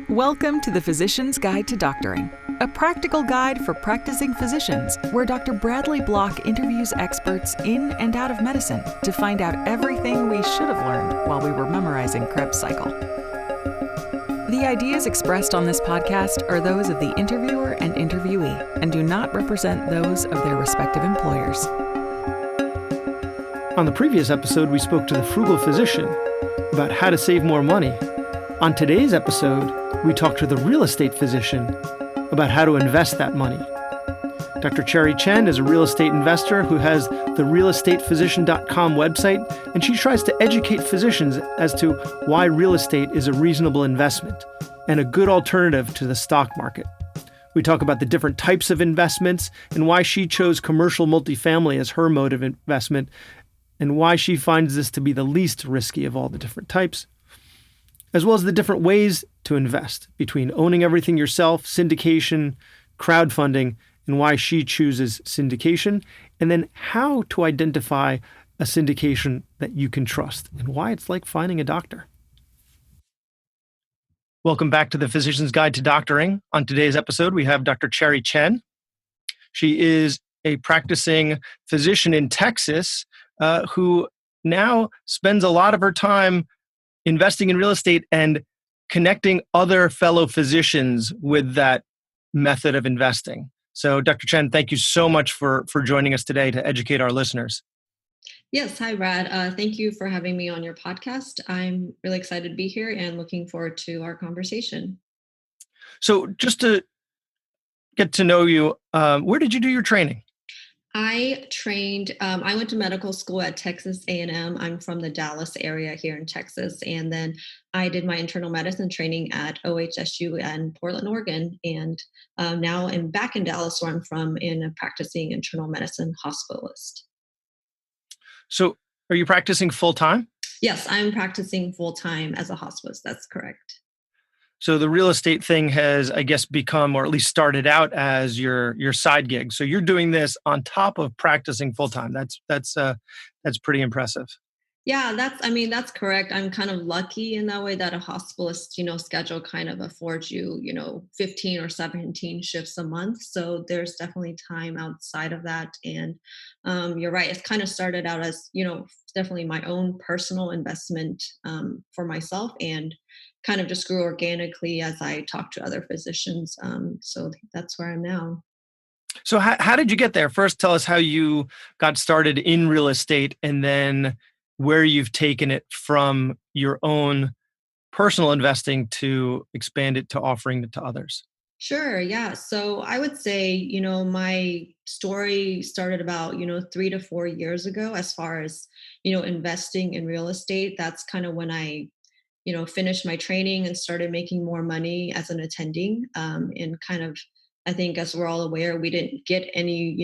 Welcome to the Physician's Guide to Doctoring, a practical guide for practicing physicians, where Dr. Bradley Block interviews experts in and out of medicine to find out everything we should have learned while we were memorizing Krebs cycle. The ideas expressed on this podcast are those of the interviewer and interviewee and do not represent those of their respective employers. On the previous episode, we spoke to the frugal physician about how to save more money. On today's episode, we talk to the real estate physician about how to invest that money. Dr. Chen is a real estate investor who has the realestatephysician.com website, and she tries to educate physicians as to why real estate is a reasonable investment and a good alternative to the stock market. We talk about the different types of investments and why she chose commercial multifamily as her mode of investment and why she finds this to be the least risky of all the different types, as well as the different ways to invest between owning everything yourself, syndication, crowdfunding, and why she chooses syndication, and then how to identify a syndication that you can trust and why it's like finding a doctor. Welcome back to the Physician's Guide to Doctoring. On today's episode, we have Dr. Chen. She is a practicing physician in Texas who now spends a lot of her time investing in real estate and connecting other fellow physicians with that method of investing. So, Dr. Chen, thank you so much for joining us today to educate our listeners. Yes. Hi, Brad. Thank you for having me on your podcast. I'm really excited to be here and looking forward to our conversation. So just to get to know you, where did you do your training? I went to medical school at Texas A&M. I'm from the Dallas area here in Texas. And then I did my internal medicine training at OHSU in Portland, Oregon. And now I'm back in Dallas, where I'm from, in a practicing internal medicine hospitalist. So are you practicing full-time? Yes, I'm practicing full-time as a hospitalist. That's correct. So the real estate thing has, I guess, become, or at least started out as your side gig. So you're doing this on top of practicing full-time. That's pretty impressive. Yeah, that's correct. I'm kind of lucky in that way that a hospitalist, schedule kind of affords you, 15 or 17 shifts a month. So there's definitely time outside of that. And you're right. It's kind of started out as, definitely my own personal investment for myself, and kind of just grew organically as I talked to other physicians. So that's where I'm now. So how did you get there? First, tell us how you got started in real estate, and then where you've taken it from your own personal investing to expand it to offering it to others. Sure. Yeah. So I would say, my story started about, 3 to 4 years ago, as far as, investing in real estate. That's kind of when I finished my training and started making more money as an attending. And kind of, I think, as we're all aware, we didn't get any,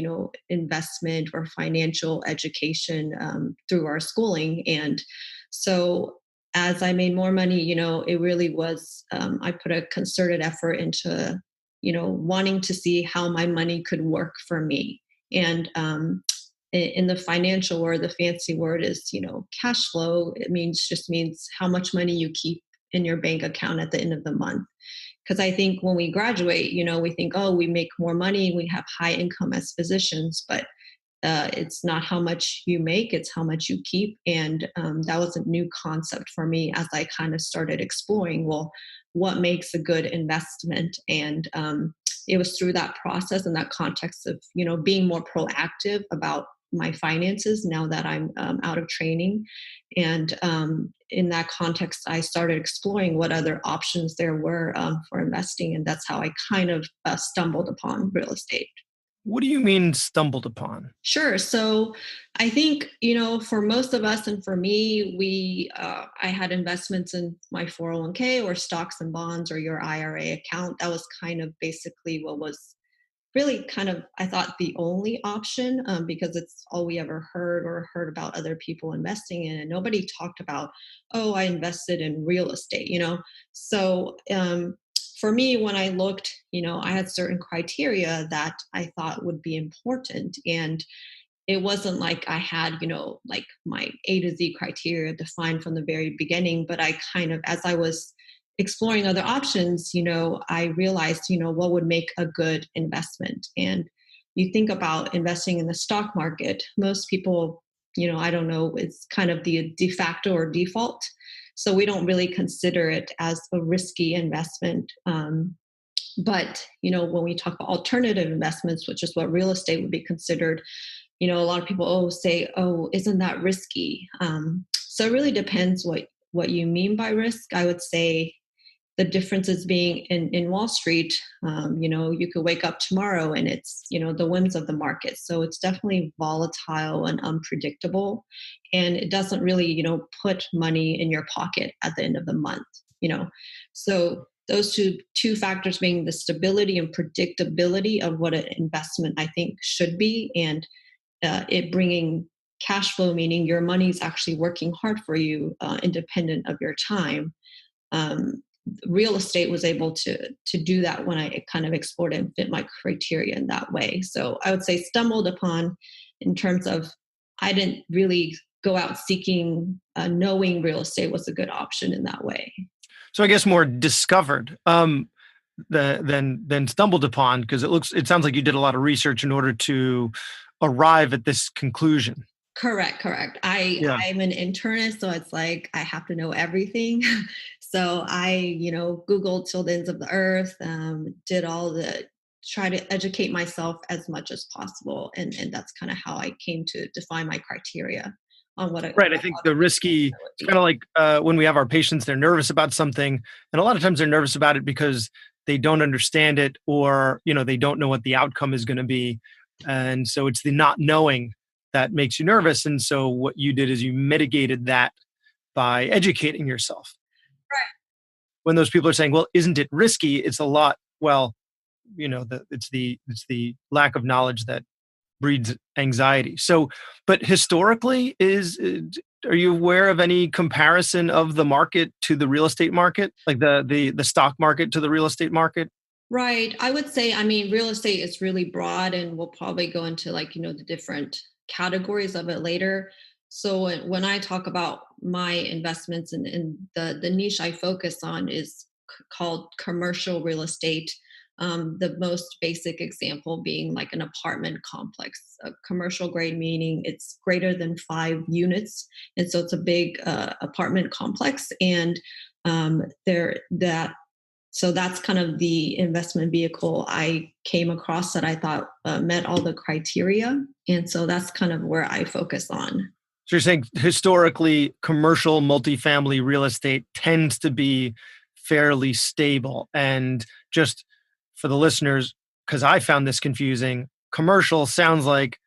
investment or financial education through our schooling. And so as I made more money, it really was, I put a concerted effort into, wanting to see how my money could work for me. And in the financial word, the fancy word is, cash flow. It just means how much money you keep in your bank account at the end of the month. Because I think when we graduate, we think, oh, we make more money, we have high income as physicians, but it's not how much you make, it's how much you keep. And that was a new concept for me as I kind of started exploring, well, what makes a good investment? And it was through that process and that context of, being more proactive about my finances now that I'm out of training. And in that context, I started exploring what other options there were for investing. And that's how I kind of stumbled upon real estate. What do you mean stumbled upon? Sure. So I think, for most of us, and for me, I had investments in my 401k or stocks and bonds or your IRA account. That was kind of basically what was really kind of, I thought, the only option, because it's all we ever heard about other people investing in. And nobody talked about, oh, I invested in real estate, So for me, when I looked, I had certain criteria that I thought would be important. And it wasn't like I had, like my A to Z criteria defined from the very beginning, but I kind of, as I was exploring other options, I realized, what would make a good investment. And you think about investing in the stock market, most people, I don't know, it's kind of the de facto or default. So we don't really consider it as a risky investment. But, when we talk about alternative investments, which is what real estate would be considered, a lot of people say, oh, isn't that risky? So it really depends what you mean by risk. I would say the differences being in Wall Street, you could wake up tomorrow and it's, the whims of the market. So it's definitely volatile and unpredictable. And it doesn't really, put money in your pocket at the end of the month. So those two factors being the stability and predictability of what an investment I think should be, and it bringing cash flow, meaning your money's actually working hard for you, independent of your time. Real estate was able to do that when I kind of explored and fit my criteria in that way. So I would say stumbled upon in terms of I didn't really go out seeking, knowing real estate was a good option in that way. So I guess more discovered than stumbled upon, because it sounds like you did a lot of research in order to arrive at this conclusion. Correct. Yeah. I'm an internist, so it's like I have to know everything. So I, Googled till the ends of the earth, try to educate myself as much as possible. And that's kind of how I came to define my criteria on what Right. I think the risky, it's kind of like when we have our patients, they're nervous about something. And a lot of times they're nervous about it because they don't understand it, or, they don't know what the outcome is going to be. And so it's the not knowing that makes you nervous. And so what you did is you mitigated that by educating yourself. Right. When those people are saying, well, isn't it risky? It's a lot. Well, it's the lack of knowledge that breeds anxiety. So, but historically, are you aware of any comparison of the market to the real estate market, like the stock market to the real estate market? Right. I would say, real estate is really broad, and we'll probably go into the different categories of it later. So when I talk about my investments and the niche I focus on is called commercial real estate. The most basic example being like an apartment complex, a commercial grade, meaning it's greater than 5 units. And so it's a big apartment complex. And so that's kind of the investment vehicle I came across that I thought met all the criteria. And so that's kind of where I focus on. So you're saying historically, commercial multifamily real estate tends to be fairly stable. And just for the listeners, because I found this confusing, commercial sounds like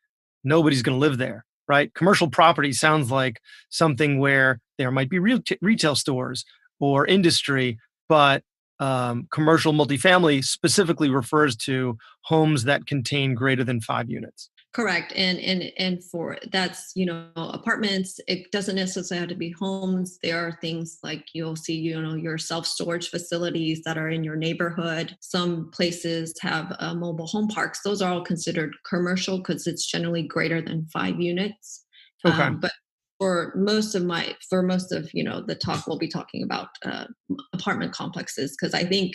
nobody's going to live there, right? Commercial property sounds like something where there might be retail stores or industry, but commercial multifamily specifically refers to homes that contain greater than 5 units. Correct. And for that's, apartments, it doesn't necessarily have to be homes. There are things like you'll see, your self-storage facilities that are in your neighborhood. Some places have mobile home parks. Those are all considered commercial because it's generally greater than 5 units. Okay. But for most of the talk, we'll be talking about apartment complexes, because I think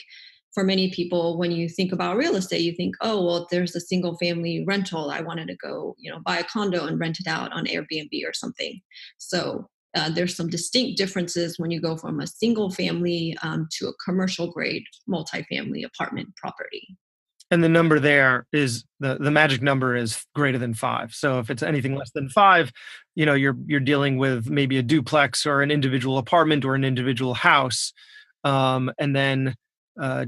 for many people, when you think about real estate, you think, oh, well, there's a single family rental. I wanted to go, buy a condo and rent it out on Airbnb or something. So there's some distinct differences when you go from a single family to a commercial grade multifamily apartment property. And the number there is the magic number is greater than 5. So if it's anything less than 5, you're dealing with maybe a duplex or an individual apartment or an individual house. And then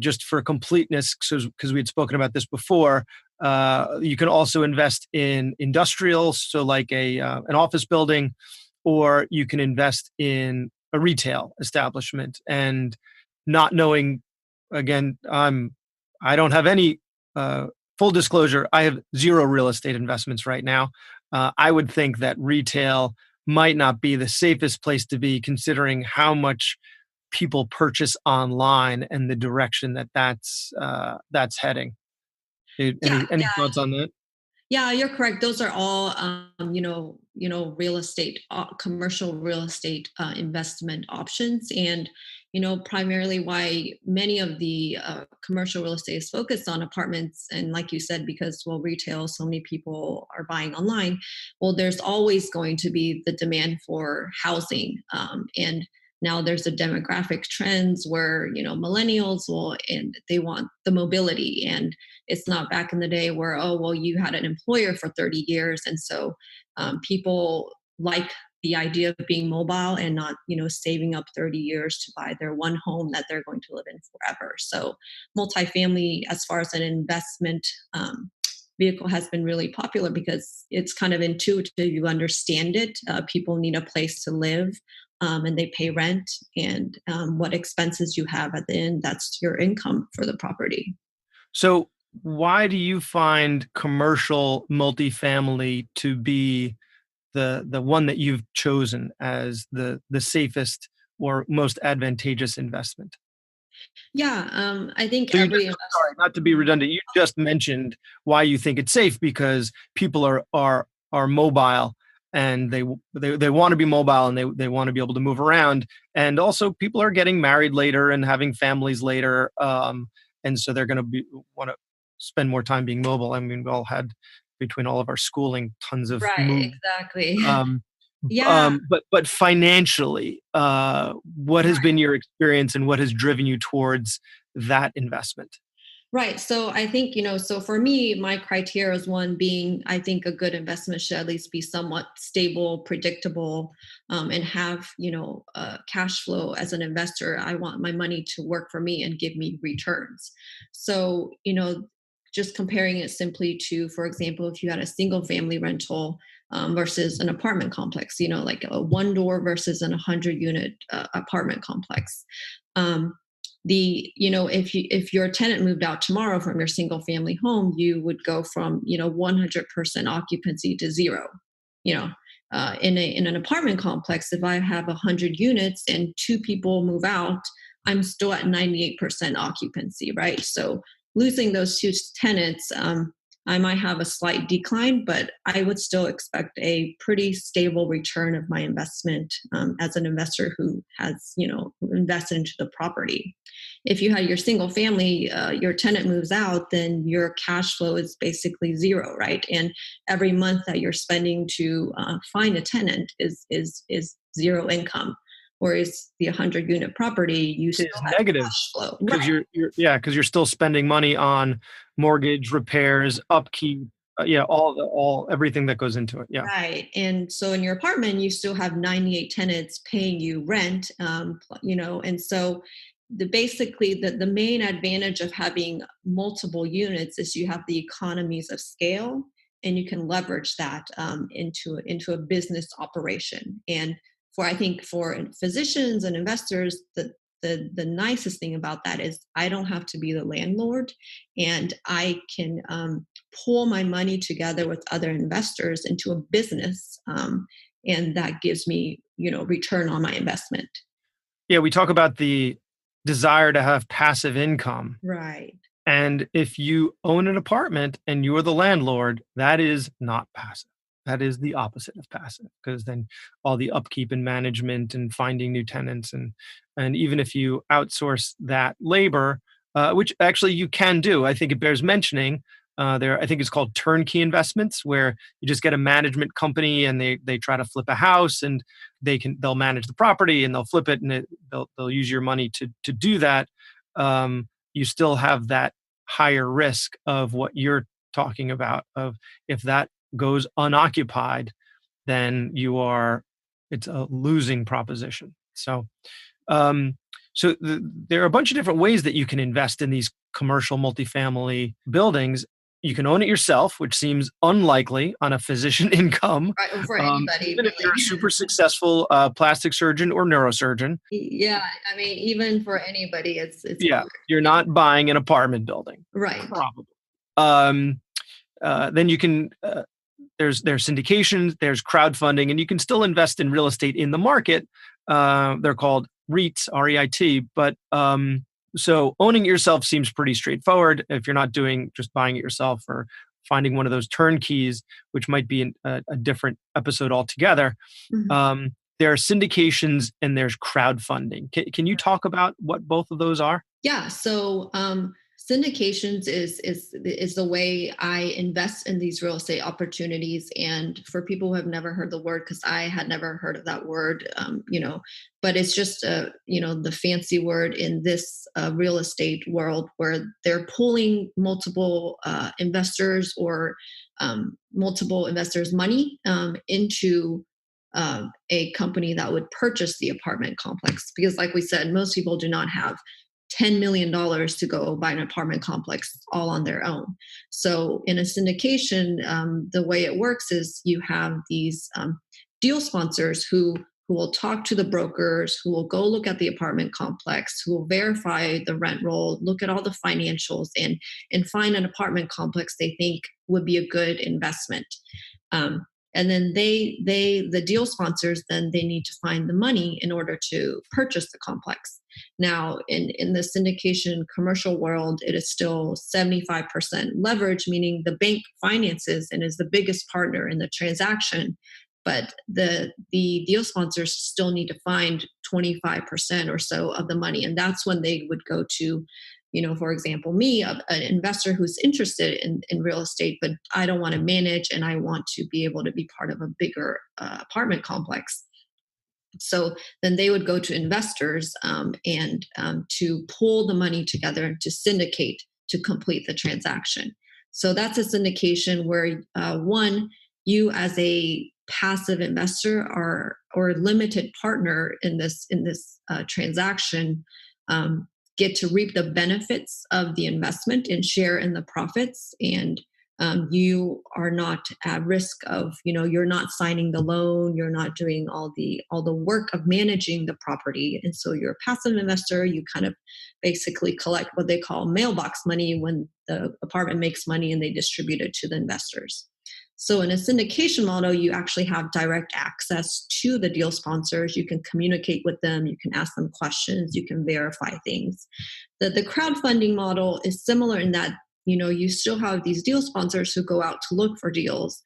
just for completeness, because we had spoken about this before, you can also invest in industrial, so like an office building, or you can invest in a retail establishment. And not knowing, again, I don't have any full disclosure. I have 0 real estate investments right now. I would think that retail might not be the safest place to be, considering how much people purchase online and the direction that's heading. Any thoughts on that? Yeah, you're correct. Those are all, real estate, commercial real estate investment options. And, primarily why many of the commercial real estate is focused on apartments. And like you said, because, well, retail, so many people are buying online. Well, there's always going to be the demand for housing. And now there's the demographic trends where, millennials will, and they want the mobility. And it's not back in the day where, oh, well, you had an employer for 30 years. And so people like the idea of being mobile and not, saving up 30 years to buy their one home that they're going to live in forever. So multifamily, as far as an investment vehicle, has been really popular because it's kind of intuitive. You understand it. People need a place to live, and they pay rent, and what expenses you have at the end, that's your income for the property. So why do you find commercial multifamily to be the one that you've chosen as the safest or most advantageous investment? Yeah, I think So every sorry, not to be redundant, you just mentioned why you think it's safe because people are mobile and they want to be mobile and they want to be able to move around, and also people are getting married later and having families later, and so they're going to be want to spend more time being mobile. I mean, we all had between all of our schooling tons of right, move. exactly. Um, Yeah. but financially, what has been your experience and what has driven you towards that investment? Right. So I think, so for me, my criteria is one being, I think a good investment should at least be somewhat stable, predictable, and have, cash flow as an investor. I want my money to work for me and give me returns. So, just comparing it simply to, for example, if you had a single family rental versus an apartment complex, like a one door versus an 100-unit apartment complex. Um, if your tenant moved out tomorrow from your single family home, you would go from 100% occupancy to zero. you know in an apartment complex, if I have 100 units and two people move out, I'm still at 98% occupancy, right? So losing those two tenants, I might have a slight decline, but I would still expect a pretty stable return of my investment, as an investor who has, invested into the property. If you had your single family, your tenant moves out, then your cash flow is basically zero, right? And every month that you're spending to find a tenant is zero income. Whereas the 100-unit property, you Is still have negative cash flow, because right? because you're still spending money on mortgage, repairs, upkeep, all everything that goes into it. Yeah. Right. And so in your apartment, you still have 98 tenants paying you rent, and so the main advantage of having multiple units is you have the economies of scale, and you can leverage that into a business operation. And I think for physicians and investors, the nicest thing about that is I don't have to be the landlord, and I can pull my money together with other investors into a business, and that gives me return on my investment. Yeah, we talk about the desire to have passive income. Right. And if you own an apartment and you're the landlord, that is not passive. That is the opposite of passive, because then all the upkeep and management and finding new tenants, and even if you outsource that labor, which actually you can do, I think it bears mentioning. I think it's called turnkey investments, where you just get a management company and they try to flip a house, and they'll manage the property and they'll flip it, and they'll use your money to do that. You still have that higher risk of what you're talking about, of if that goes unoccupied, then it's a losing proposition. So there are a bunch of different ways that you can invest in these commercial multifamily buildings. You can own it yourself, which seems unlikely on a physician income, Right, for anybody, even if you're a really. super successful plastic surgeon or neurosurgeon. Yeah, I mean, even for anybody, it's Yeah, hard. you're not buying an apartment building, Right. probably. Um, then you can there's syndication, there's crowdfunding, and you can still invest in real estate in the market. They're called REITs, REIT. But so owning it yourself seems pretty straightforward if you're not doing just buying it yourself or finding one of those turnkeys, which might be a different episode altogether. Mhm. Um, there are syndications and there's crowdfunding. Can you talk about what both of those are? Yeah. So syndications is the way I invest in these real estate opportunities. And for people who have never heard the word, because I had never heard of that word, but it's just the fancy word in this real estate world where they're pulling multiple investors or multiple investors' money into a company that would purchase the apartment complex. Because, like we said, most people do not have $10 million to go buy an apartment complex all on their own. So in a syndication, the way it works is you have these deal sponsors who will talk to the brokers, who will go look at the apartment complex, who will verify the rent roll, look at all the financials, and find an apartment complex they think would be a good investment. And then the deal sponsors, then they need to find the money in order to purchase the complex. Now, in the syndication commercial world, it is still 75% leverage, meaning the bank finances and is the biggest partner in the transaction. But the deal sponsors still need to find 25% or so of the money. And that's when they would go to, for example, me, an investor who's interested in real estate, but I don't want to manage and I want to be able to be part of a bigger apartment complex. So then they would go to investors and to pull the money together and to syndicate to complete the transaction. So that's a syndication where one, you as a passive investor or limited partner in this transaction get to reap the benefits of the investment and share in the profits. And you are not at risk of, you're not signing the loan, you're not doing all the work of managing the property. And so you're a passive investor. You kind of basically collect what they call mailbox money when the apartment makes money and they distribute it to the investors. So in a syndication model, you actually have direct access to the deal sponsors. You can communicate with them. You can ask them questions. You can verify things. The crowdfunding model is similar in that, you still have these deal sponsors who go out to look for deals,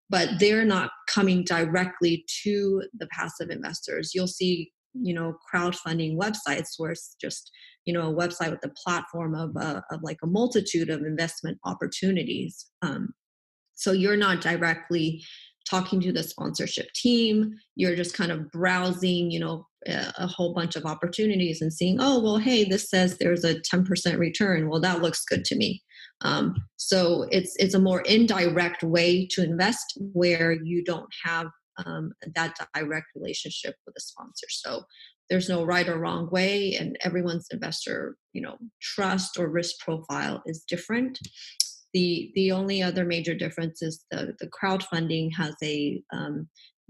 but they're not coming directly to the passive investors. You'll see, crowdfunding websites where it's just, a website with a platform of like a multitude of investment opportunities. So you're not directly talking to the sponsorship team. You're just kind of browsing, a whole bunch of opportunities and seeing, oh, well, hey, this says there's a 10% return. Well, that looks good to me. So it's a more indirect way to invest where you don't have that direct relationship with the sponsor. So there's no right or wrong way, and everyone's investor, trust or risk profile is different. The only other major difference is the crowdfunding has a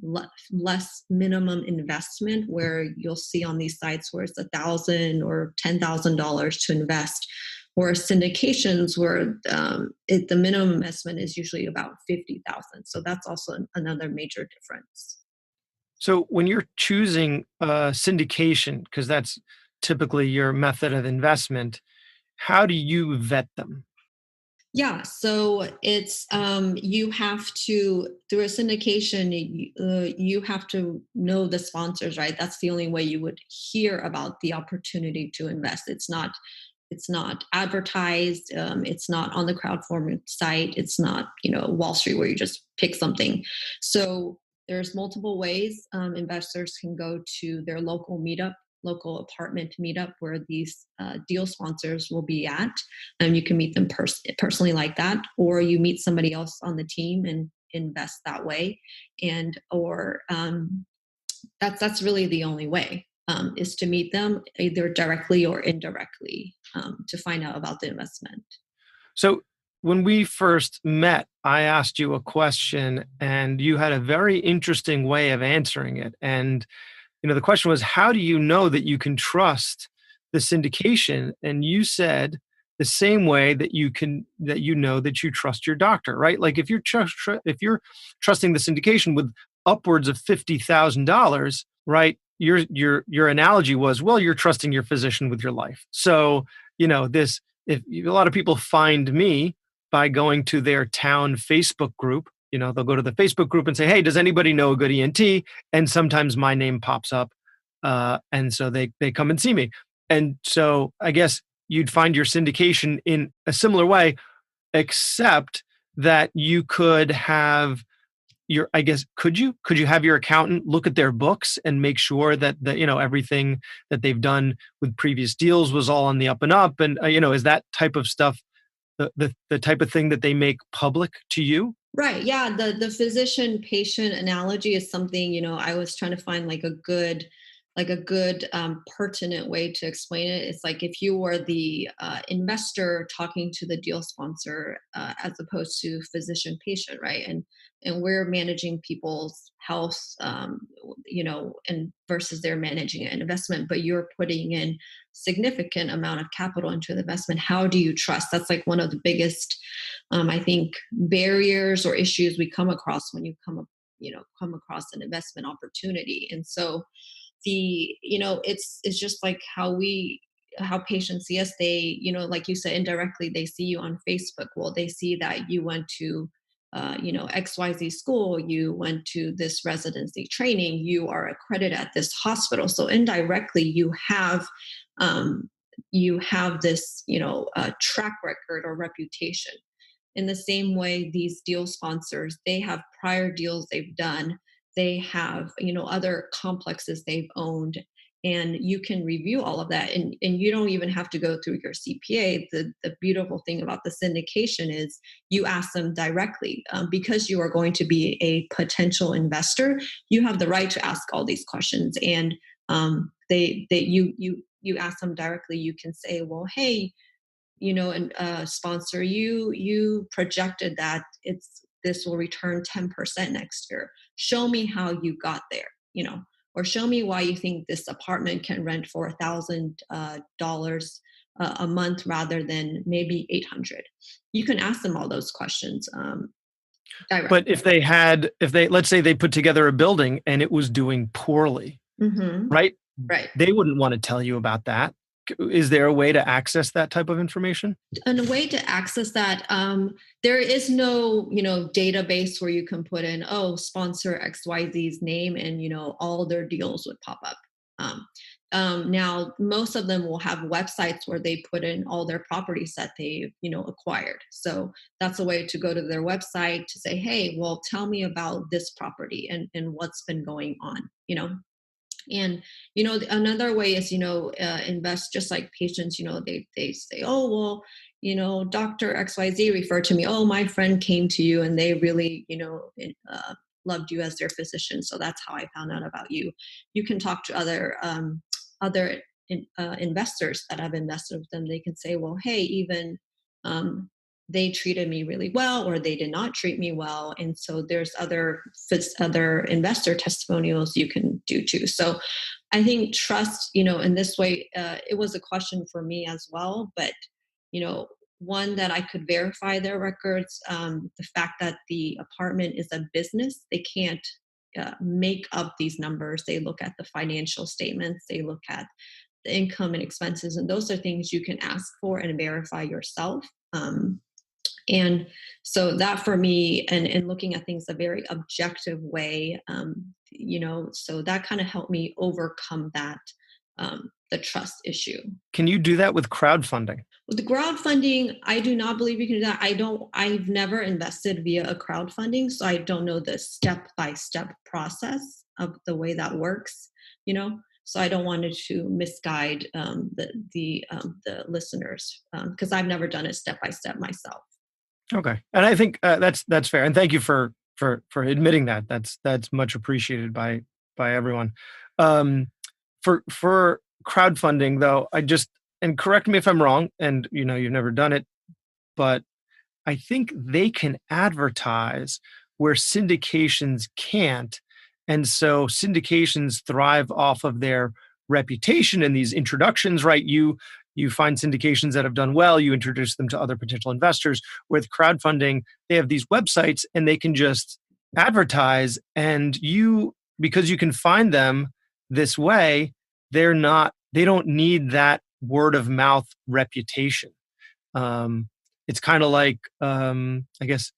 less minimum investment, where you'll see on these sites where it's $1,000 or $10,000 to invest, whereas syndications where the minimum investment is usually about $50,000. So that's also another major difference. So when you're choosing syndication, because that's typically your method of investment, how do you vet them? Yeah, so it's you have to, through a syndication, you have to know the sponsors, right? That's the only way you would hear about the opportunity to invest. It's not advertised. It's not on the crowdfunding site. It's not Wall Street where you just pick something. So there's multiple ways investors can go to their local apartment meetup where these deal sponsors will be at. And you can meet them personally like that, or you meet somebody else on the team and invest that way. Or that's really the only way, is to meet them either directly or indirectly to find out about the investment. So when we first met, I asked you a question and you had a very interesting way of answering it. And the question was, how do you know that you can trust the syndication? And you said the same way that you know that you trust your doctor, right? Like if you're trusting the syndication with upwards of $50,000, right? Your analogy was, well, you're trusting your physician with your life. So, if a lot of people find me by going to their town Facebook group, they'll go to the Facebook group and say, hey, does anybody know a good ENT? And sometimes my name pops up. And so they come and see me. And so I guess you'd find your syndication in a similar way, except that you could have could you have your accountant look at their books and make sure that everything that they've done with previous deals was all on the up and up? And, is that type of stuff the type of thing that they make public to you? Right. Yeah. The physician patient analogy is something, I was trying to find like a good pertinent way to explain it. It's like if you were the investor talking to the deal sponsor as opposed to physician patient, right? And we're managing people's health, and versus they're managing an investment, but you're putting in significant amount of capital into the investment. How do you trust? That's like one of the biggest, I think, barriers or issues we come across when you come across an investment opportunity. And so it's just like how patients see us. They, like you said, indirectly they see you on Facebook. Well, they see that you went to XYZ school, you went to this residency training, you are accredited at this hospital. So indirectly you have this track record or reputation. In the same way, these deal sponsors, they have prior deals they've done, they have other complexes they've owned, and you can review all of that, and you don't even have to go through your CPA. The beautiful thing about the syndication is you ask them directly, because you are going to be a potential investor. You have the right to ask all these questions, and you ask them directly. You can say, well, hey, and sponsor, you projected that this will return 10% next year. Show me how you got there, or show me why you think this apartment can rent for $1,000 a month rather than maybe 800. You can ask them all those questions directly. But if they let's say they put together a building and it was doing poorly, right? Right. They wouldn't want to tell you about that. Is there a way to access that type of information? And a way to access that, there is no, database where you can put in, sponsor XYZ's name, and, all their deals would pop up. Now, most of them will have websites where they put in all their properties that they've, acquired. So that's a way to go to their website to say, hey, well, tell me about this property and what's been going on, And another way is invest just like patients. They say, oh well, Dr. XYZ referred to me. Oh, my friend came to you and they really loved you as their physician, so that's how I found out about you. You can talk to other investors that have invested with them. They can say, well, hey, even they treated me really well, or they did not treat me well. And so there's other investor testimonials you can do too. So I think trust, in this way, it was a question for me as well, but, one that I could verify their records, the fact that the apartment is a business, they can't make up these numbers. They look at the financial statements, they look at the income and expenses, and those are things you can ask for and verify yourself. And so that for me, and looking at things a very objective way, so that kind of helped me overcome that, the trust issue. Can you do that with crowdfunding? With the crowdfunding, I do not believe you can do that. I've never invested via a crowdfunding, so I don't know the step-by-step process of the way that works, So I don't want to misguide the listeners, because I've never done it step by step myself. Okay, and I think that's fair. And thank you for admitting that. That's much appreciated by everyone. For crowdfunding, though, and correct me if I'm wrong, and you've never done it, but I think they can advertise where syndications can't. And so syndications thrive off of their reputation and these introductions, right? You find syndications that have done well, you introduce them to other potential investors. With crowdfunding, they have these websites and they can just advertise, and because you can find them this way, they don't need that word of mouth reputation. It's kind of like, I guess,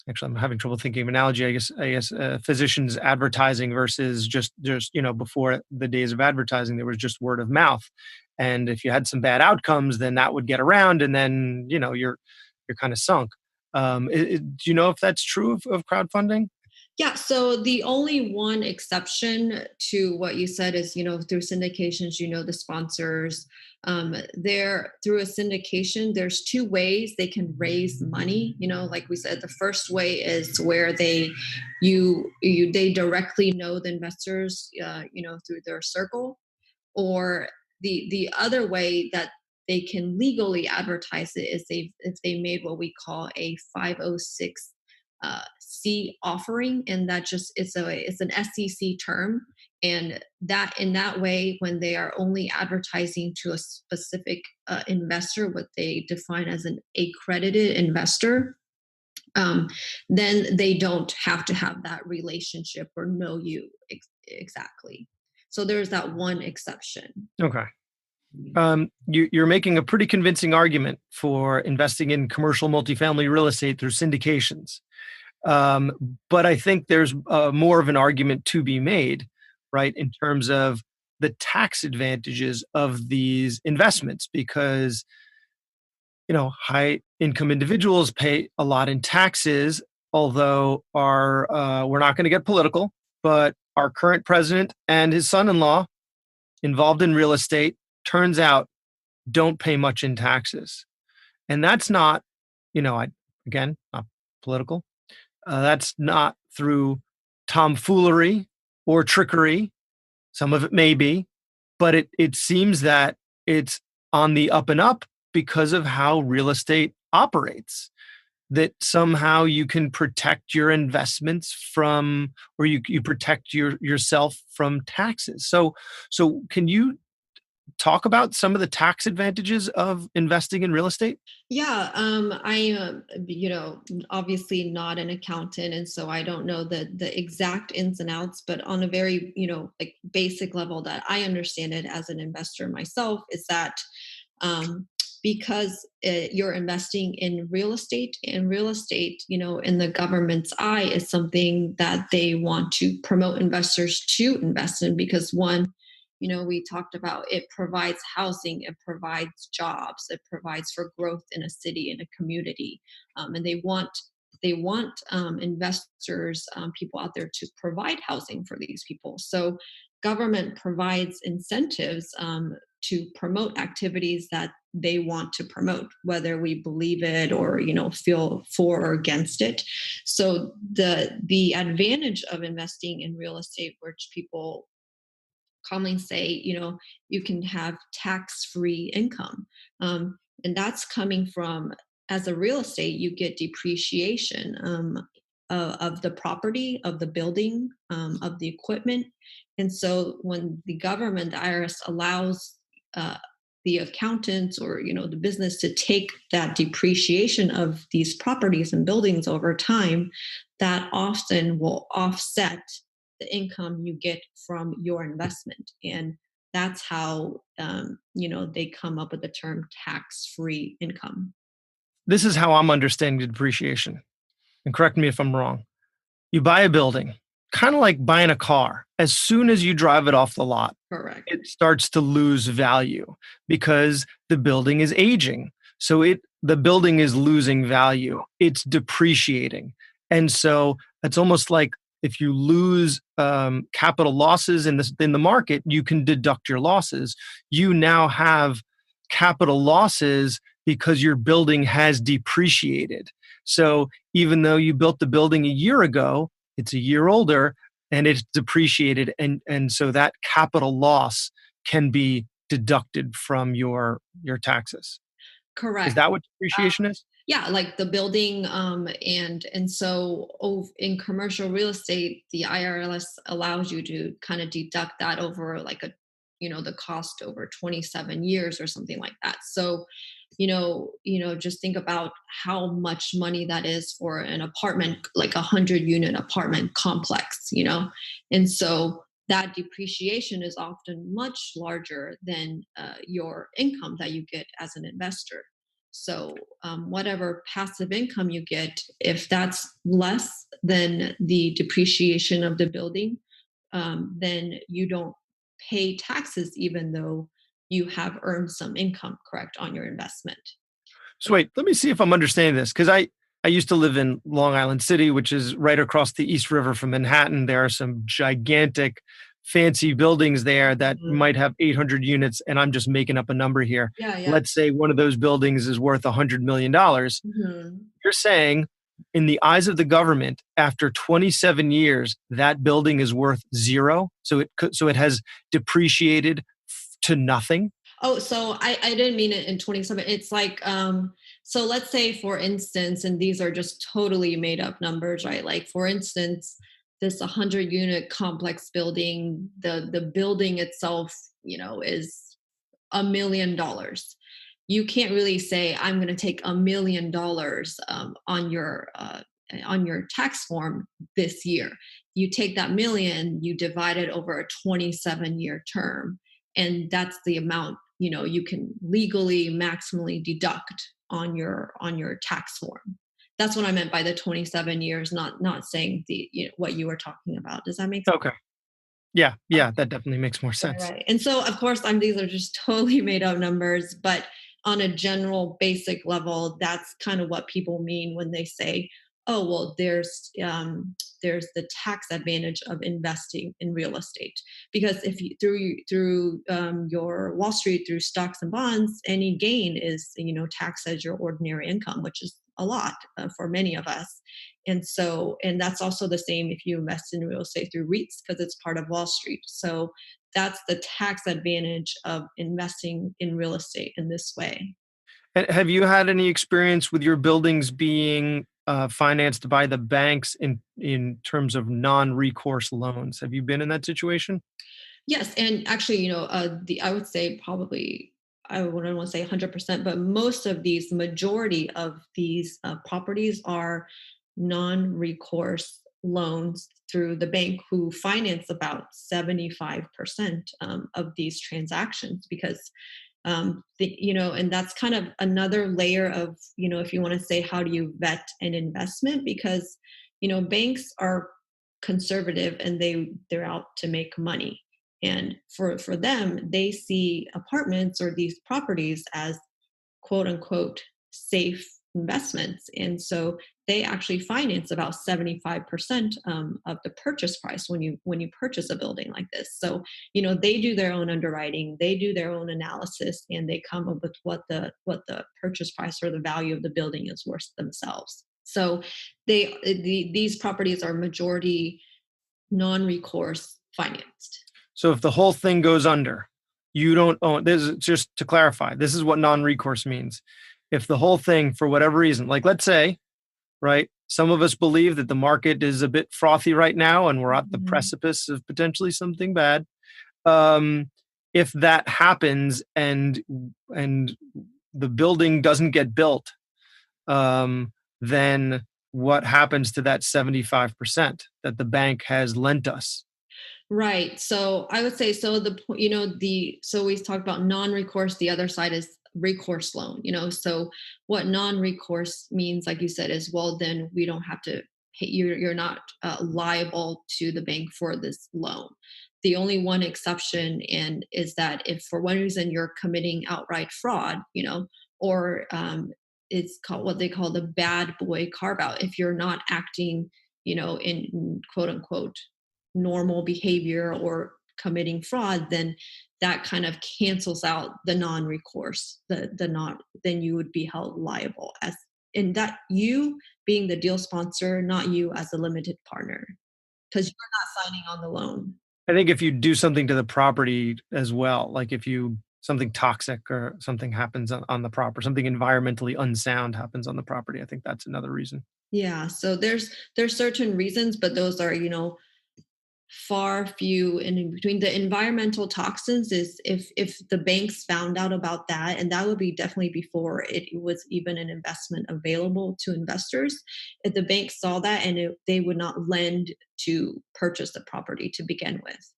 Actually, I'm having trouble thinking of an analogy. I guess physicians advertising versus just before the days of advertising, there was just word of mouth, and if you had some bad outcomes, then that would get around, and then you're kind of sunk. Do you know if that's true of crowdfunding? Yeah, so the only one exception to what you said is, through syndications, the sponsors, there through a syndication, there's two ways they can raise money. Like we said, the first way is where they directly know the investors, through their circle, or the other way that they can legally advertise it is if they made what we call a 506 C offering, and that just it's an SEC term, and that in that way, when they are only advertising to a specific investor, what they define as an accredited investor, um, then they don't have to have that relationship or know you exactly. So there's that one exception. Okay. You're making a pretty convincing argument for investing in commercial multifamily real estate through syndications. But I think there's more of an argument to be made, right, in terms of the tax advantages of these investments, because high income individuals pay a lot in taxes. Although we're not going to get political, but our current president and his son-in-law involved in real estate turns out don't pay much in taxes, and that's not, again, not political. That's not through tomfoolery or trickery. Some of it may be, but it seems that it's on the up and up because of how real estate operates. That somehow you can protect your investments from, or you protect yourself from taxes. So can you talk about some of the tax advantages of investing in real estate? Yeah, I am, obviously not an accountant, and so I don't know the exact ins and outs. But on a very, like basic level that I understand it as an investor myself, is that um, because you're investing in real estate, and real estate, in the government's eye, is something that they want to promote investors to invest in, because one, we talked about, it provides housing, it provides jobs, it provides for growth in a city, in a community, and they want investors, people out there, to provide housing for these people. So government provides incentives to promote activities that they want to promote, whether we believe it or feel for or against it. So the advantage of investing in real estate, which people commonly say, you can have tax-free income. And that's coming from, as a real estate, you get depreciation of the property, of the building, of the equipment. And so when the government, the IRS, allows uh, the accountants, or the business, to take that depreciation of these properties and buildings over time, that often will offset the income you get from your investment. And that's how they come up with the term tax-free income. This is how I'm understanding depreciation. And correct me if I'm wrong. You buy a building, kind of like buying a car. As soon as you drive it off the lot, Correct. it starts to lose value because the building is aging. So the building is losing value. It's depreciating. And so it's almost like, if you lose capital losses in the market, you can deduct your losses. You now have capital losses because your building has depreciated. So even though you built the building a year ago, it's a year older and it's depreciated. And so that capital loss can be deducted from your taxes. Is Correct. that what depreciation is? Yeah, like the building, and so in commercial real estate, the IRS allows you to kind of deduct that over, like, the cost over 27 years or something like that. So just think about how much money that is for an apartment, like 100-unit apartment complex. And so that depreciation is often much larger than your income that you get as an investor. So whatever passive income you get, if that's less than the depreciation of the building, then you don't pay taxes even though you have earned some income, correct, on your investment. So wait, let me see if I'm understanding this because I used to live in Long Island City, which is right across the East River from Manhattan. There are some gigantic, fancy buildings there that Mhm. might have 800 units, and I'm just making up a number here. Yeah, yeah. Let's say one of those buildings is worth $100 million. Mhm. You're saying, in the eyes of the government, after 27 years, that building is worth zero. So it has depreciated to nothing. Oh, so I didn't mean it in 27. It's like, so let's say for instance, and these are just totally made up numbers, right? Like for instance, this 100-unit complex building, the building itself, is $1 million. You can't really say I'm going to take $1 million on your tax form this year. You take that million, you divide it over a 27-year term, and that's the amount you can legally maximally deduct on your tax form. That's what I meant by the 27 years, not saying what you were talking about. Does that make sense? Okay. Yeah, yeah, that definitely makes more Right, sense. right. And so, of course, these are just totally made up numbers, but on a general basic level, that's kind of what people mean when they say, "Oh, well, there's the tax advantage of investing in real estate." Because if you through your Wall Street, through stocks and bonds, any gain is taxed as your ordinary income, which is a lot for many of us. And that's also the same if you invest in real estate through REITs because it's part of Wall Street. So that's the tax advantage of investing in real estate in this way. And have you had any experience with your buildings being financed by the banks in terms of non-recourse loans? Have you been in that situation? Yes, and actually, the I would say probably I wouldn't want to say 100%, but majority of these properties are non-recourse loans through the bank who finance about 75% of these transactions because and that's kind of another layer of if you want to say how do you vet an investment because banks are conservative and they're out to make money, and for them they see apartments or these properties as quote unquote safe investments, and so they actually finance about 75% of the purchase price when you purchase a building like this. So they do their own underwriting, they do their own analysis, and they come up with what the purchase price or the value of the building is worth themselves. So these properties are majority non-recourse financed. So if the whole thing goes under, you don't own this is just to clarify, this is what non-recourse means. If the whole thing, for whatever reason, like let's say, right, some of us believe that the market is a bit frothy right now and we're at the Mhm. precipice of potentially something bad. Um, if that happens and the building doesn't get built, then what happens to that 75% that the bank has lent us? Right. So I would say so so we talked about non-recourse, the other side is recourse loan, so what non-recourse means, like you said, is well then we don't have to pay, you're not liable to the bank for this loan. The only one exception and is that if for one reason you're committing outright fraud, or it's called what they call the bad boy carve out. If you're not acting, in quote unquote normal behavior or committing fraud, then that kind of cancels out the non-recourse, the not then you would be held liable as in that you being the deal sponsor, not you as a limited partner, because you're not signing on the loan. I think if you do something to the property as well, like if you something toxic or something happens on the property, something environmentally unsound happens on the property, I think that's another reason. Yeah, so there's certain reasons, but those are far few and in between. The environmental toxins is if the banks found out about that, and that would be definitely before it was even an investment available to investors. If the bank saw that, and they would not lend to purchase the property to begin with,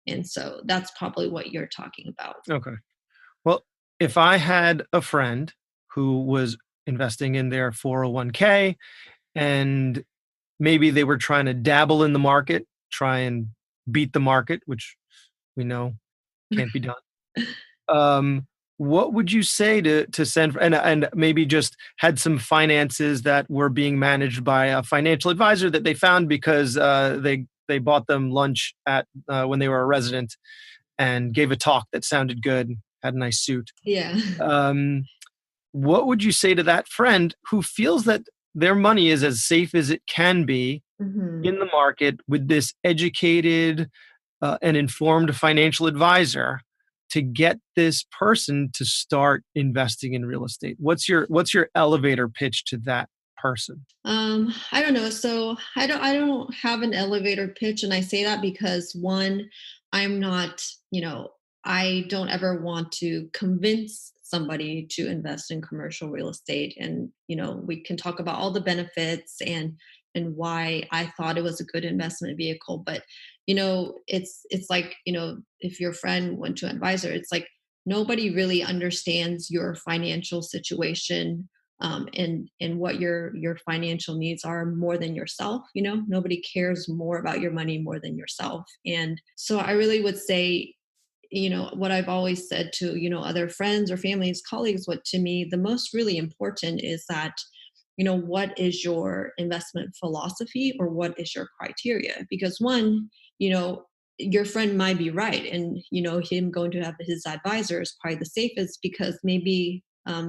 and so that's probably what you're talking about. Okay. Well, if I had a friend who was investing in their 401k, and maybe they were trying to dabble in the market, try and beat the market, which we know can't be done. Um, what would you say to send, and maybe just had some finances that were being managed by a financial advisor that they found because they bought them lunch at when they were a resident and gave a talk that sounded good, had a nice suit. Yeah. Um, what would you say to that friend who feels that their money is as safe as it can be Hmm. in the market with this educated an informed financial advisor to get this person to start investing in real estate? What's your elevator pitch to that person? I don't know. So I don't have an elevator pitch, and I say that because one, I'm not, I don't ever want to convince somebody to invest in commercial real estate. And we can talk about all the benefits and why I thought it was a good investment vehicle. But it's like, if your friend went to an advisor, it's like nobody really understands your financial situation, and what your financial needs are more than yourself. Nobody cares more about your money more than yourself. And so I really would say, what I've always said to other friends or families, colleagues, what to me the most really important is that, what is your investment philosophy, or what is your criteria? Because one, your friend might be right, and him going to have his advisor is probably the safest, because maybe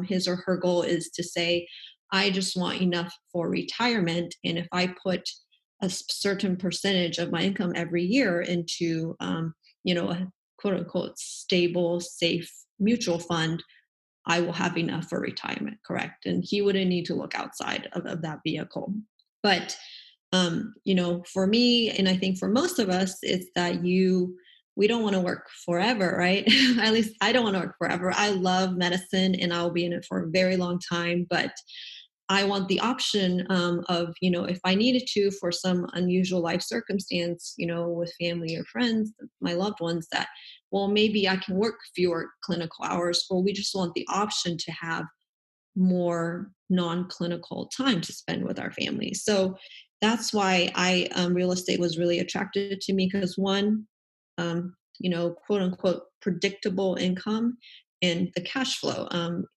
his or her goal is to say, I just want enough for retirement, and if I put a certain percentage of my income every year into a quote unquote stable, safe mutual fund, I will have enough for retirement, correct? And he wouldn't need to look outside of that vehicle. But for me, and I think for most of us, it's that we don't want to work forever, right? At least I don't want to work forever. I love medicine and I'll be in it for a very long time, but I want the option of, if I needed to for some unusual life circumstance, with family or friends, my loved ones, that, well, maybe I can work fewer clinical hours, or we just want the option to have more non-clinical time to spend with our family. So that's why real estate was really attractive to me, because one, quote unquote predictable income and the cash flow,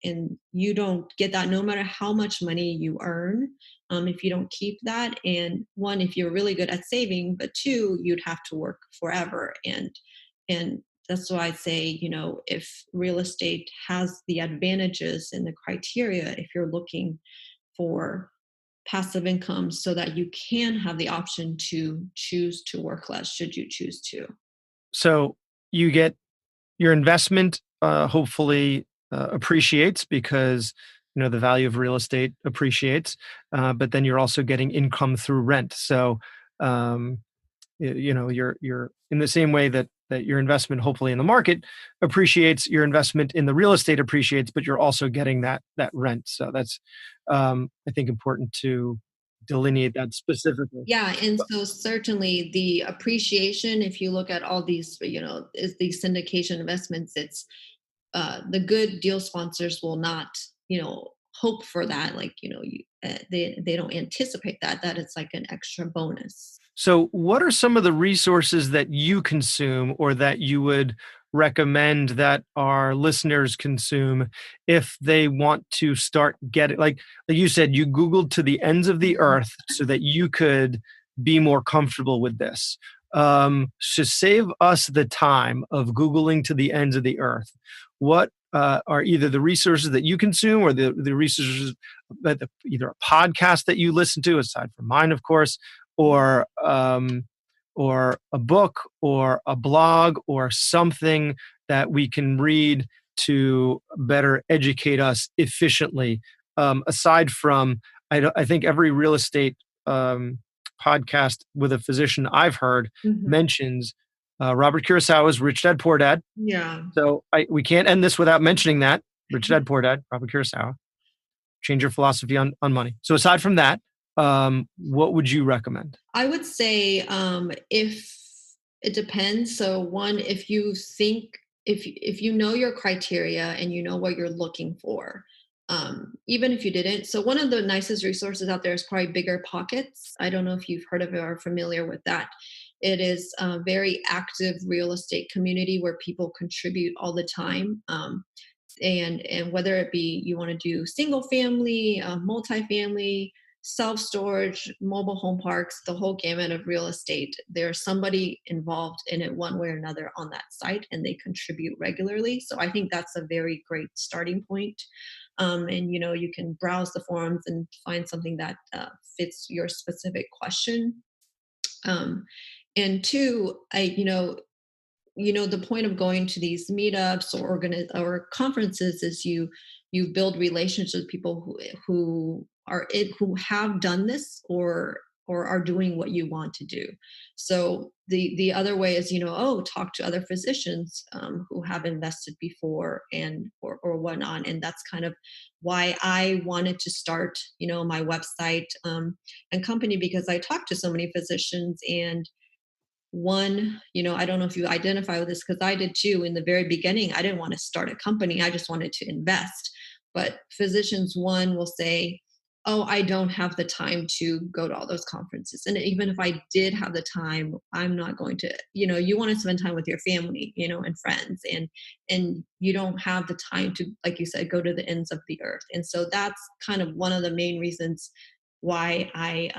and you don't get that no matter how much money you earn, if you don't keep that. And one, if you're really good at saving, but two, you'd have to work forever. And that's why I say, if real estate has the advantages and the criteria, if you're looking for passive income so that you can have the option to choose to work less should you choose to. So you get your investment hopefully appreciates because the value of real estate appreciates, but then you're also getting income through rent. So um, you're in the same way that your investment hopefully in the market appreciates, your investment in the real estate appreciates, but you're also getting that rent. So that's I think important to delineate that specifically. Yeah, and so certainly the appreciation, if you look at all these, is these syndication investments, it's the good deal sponsors will not, hope for that. Like, they don't anticipate that it's like an extra bonus. So, what are some of the resources that you consume or that you would recommend that our listeners consume if they want to start getting, like you said, you Googled to the ends of the earth so that you could be more comfortable with this? To save us the time of Googling to the ends of the earth, what are either the resources that you consume or the resources that either a podcast that you listen to, aside from mine, of course, or or a book or a blog or something that we can read to better educate us efficiently. Aside from, I think every real estate podcast with a physician I've heard Mhm. mentions Robert Kurosawa's Rich Dad Poor Dad. Yeah. So we can't end this without mentioning that. Rich Dad Poor Dad, Robert Kurosawa. Change your philosophy on money. So aside from that, what would you recommend? I would say, if it depends. So one, if you think, if you know your criteria and you know what you're looking for, even if you didn't. So one of the nicest resources out there is probably Bigger Pockets. I don't know if you've heard of it or are familiar with that. It is a very active real estate community where people contribute all the time. And whether it be you want to do single family, multifamily, self storage, mobile home parks, the whole gamut of real estate, there's somebody involved in it one way or another on that site, and they contribute regularly. So I think that's a very great starting point. And you can browse the forums and find something that fits your specific question. um, and two, the point of going to these meetups or conferences is you build relationships with people who have done this or are doing what you want to do. So the other way is, talk to other physicians who have invested before and or whatnot. And that's kind of why I wanted to start my website and company, because I talked to so many physicians. And one, I don't know if you identify with this, because I did too. In the very beginning, I didn't want to start a company, I just wanted to invest. But physicians, one, will say, oh, I don't have the time to go to all those conferences. And even if I did have the time, I'm not going to. You want to spend time with your family, and friends, and you don't have the time to, like you said, go to the ends of the earth. And so that's kind of one of the main reasons why I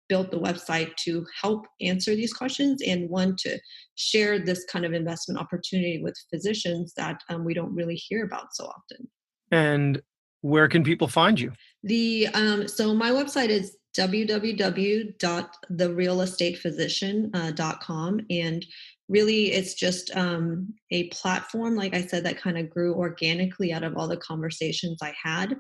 built the website, to help answer these questions, and one, to share this kind of investment opportunity with physicians that we don't really hear about so often. And where can people find you? So my website is www.therealestatephysician.com, and really it's just a platform, like I said, that kind of grew organically out of all the conversations I had,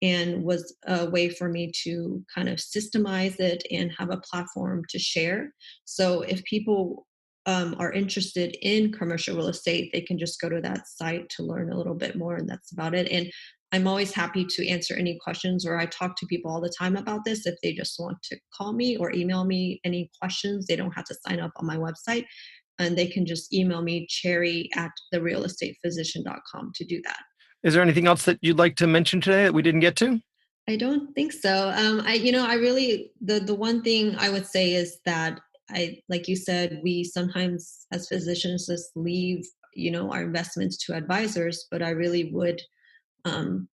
and was a way for me to kind of systemize it and have a platform to share. So if people are interested in commercial real estate, they can just go to that site to learn a little bit more, and that's about it. And I'm always happy to answer any questions, or I talk to people all the time about this. If they just want to call me or email me any questions, they don't have to sign up on my website, and they can just email me, cherry@therealestatephysician.com, to do that. Is there anything else that you'd like to mention today that we didn't get to? I don't think so. I really, the one thing I would say is that like you said, we sometimes as physicians just leave, our investments to advisors, but I really would, um,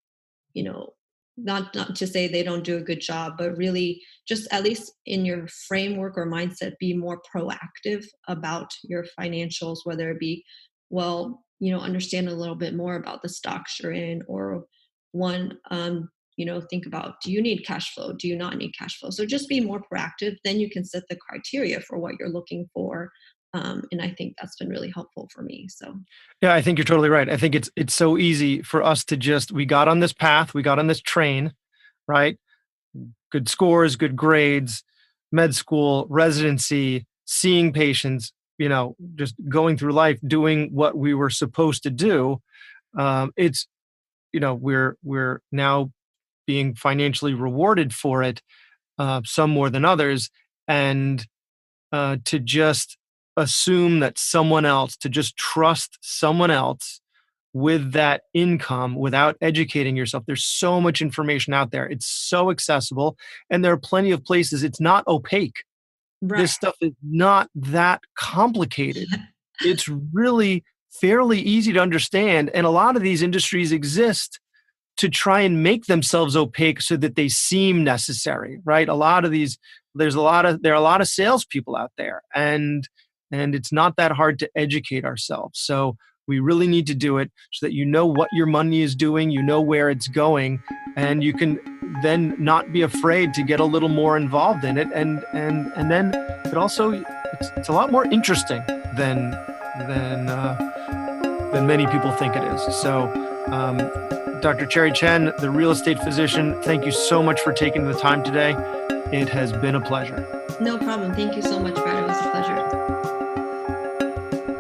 you know, not to say they don't do a good job, but really just, at least in your framework or mindset, be more proactive about your financials, whether it be, understand a little bit more about the stocks you're in, or one, think about, do you need cash flow? Do you not need cash flow? So just be more proactive. Then you can set the criteria for what you're looking for. And I think that's been really helpful for me. So Yeah, I think you're totally right. I think it's so easy for us to we got on this path, we got on this train, right? Good scores, good grades, med school, residency, seeing patients, just going through life, doing what we were supposed to do. It's, we're now being financially rewarded for it, some more than others. And to just assume that to just trust someone else with that income without educating yourself. There's so much information out there. It's so accessible. And there are plenty of places it's not opaque. right. This stuff is not that complicated. It's really fairly easy to understand. And a lot of these industries exist to try and make themselves opaque so that they seem necessary, right? There are a lot of salespeople out there, and it's not that hard to educate ourselves. So we really need to do it so that you know what your money is doing, you know where it's going, and you can then not be afraid to get a little more involved in it. And then it also, it's a lot more interesting than many people think it is. So, Dr. Cherry Chen, the real estate physician, thank you so much for taking the time today. It has been a pleasure. No problem. Thank you so much, Brad. It was a pleasure.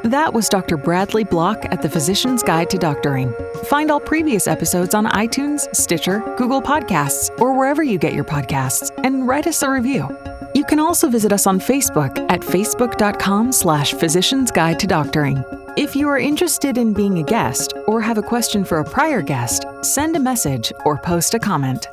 That was Dr. Bradley Block at the Physician's Guide to Doctoring. Find all previous episodes on iTunes, Stitcher, Google Podcasts, or wherever you get your podcasts, and write us a review. You can also visit us on Facebook at facebook.com/Physician's Guide to Doctoring. If you are interested in being a guest or have a question for a prior guest, send a message or post a comment.